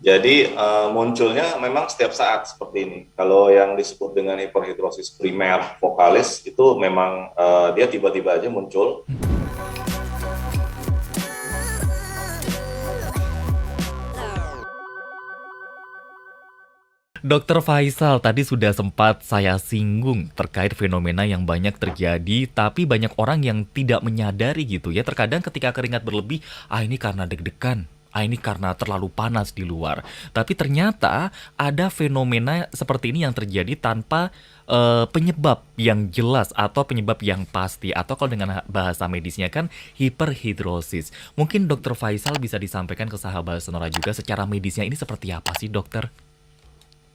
Jadi munculnya memang setiap saat seperti ini. Kalau yang disebut dengan hiperhidrosis primer vokalis itu memang dia tiba-tiba aja muncul. Dokter Faisal, tadi sudah sempat saya singgung terkait fenomena yang banyak terjadi, tapi banyak orang yang tidak menyadari gitu ya. Terkadang ketika keringat berlebih, ini karena deg-degan, ini karena terlalu panas di luar. Tapi ternyata ada fenomena seperti ini yang terjadi tanpa penyebab yang jelas atau penyebab yang pasti. Atau kalau dengan bahasa medisnya kan hiperhidrosis. Mungkin Dokter Faisal bisa disampaikan ke sahabat Sonora juga secara medisnya ini seperti apa sih dokter?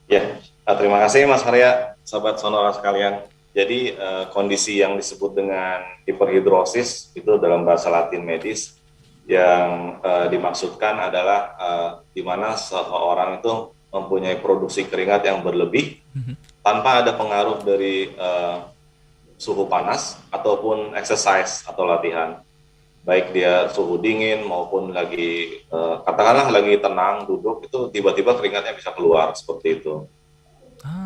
Ya, terima kasih Mas Arya, sahabat Sonora sekalian. Jadi kondisi yang disebut dengan hiperhidrosis itu dalam bahasa Latin medis yang dimaksudkan adalah di mana seseorang itu mempunyai produksi keringat yang berlebih tanpa ada pengaruh dari suhu panas ataupun exercise atau latihan. Baik dia suhu dingin maupun lagi katakanlah lagi tenang duduk itu tiba-tiba keringatnya bisa keluar seperti itu.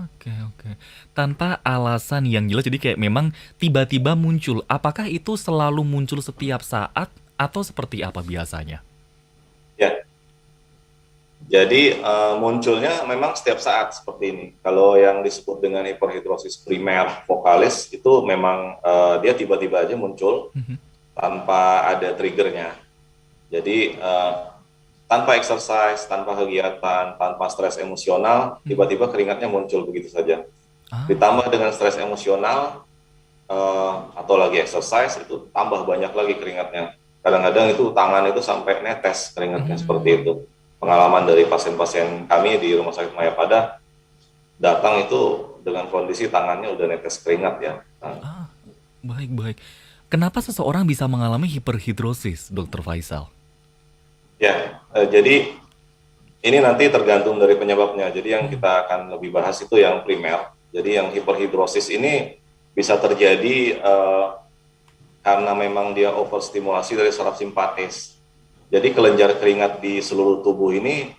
Oke, oke. Tanpa alasan yang jelas, jadi kayak memang tiba-tiba muncul. Apakah itu selalu muncul setiap saat atau seperti apa biasanya? Ya, jadi munculnya memang setiap saat seperti ini. Kalau yang disebut dengan hiperhidrosis primer vokalis itu memang dia tiba-tiba aja muncul Mhm. tanpa ada triggernya. Jadi tanpa exercise, tanpa kegiatan, tanpa stres emosional, Mhm. tiba-tiba keringatnya muncul begitu saja. Ah, Ditambah dengan stres emosional atau lagi exercise itu tambah banyak lagi keringatnya. Kadang-kadang itu tangan itu sampai netes keringatnya seperti hmm. itu. Pengalaman dari pasien-pasien kami di Rumah Sakit Mayapada datang itu dengan kondisi tangannya udah netes keringat ya. Nah, Ah, baik, baik. Kenapa seseorang bisa mengalami hiperhidrosis, Dokter Faisal? ya, jadi ini nanti tergantung dari penyebabnya. Jadi yang Hmm. kita akan lebih bahas itu yang primer. Jadi yang hiperhidrosis ini bisa terjadi karena memang dia overstimulasi dari saraf simpatis. Jadi kelenjar keringat di seluruh tubuh ini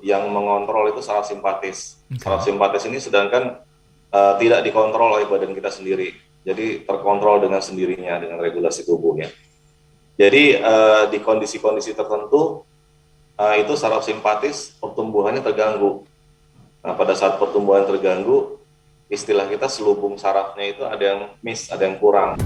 yang mengontrol itu saraf simpatis. Saraf Oke. simpatis ini sedangkan tidak dikontrol oleh badan kita sendiri. Jadi terkontrol dengan sendirinya dengan regulasi tubuhnya. Jadi di kondisi-kondisi tertentu itu saraf simpatis pertumbuhannya terganggu. Nah, pada saat pertumbuhan terganggu, istilah kita selubung sarafnya itu ada yang miss, ada yang kurang.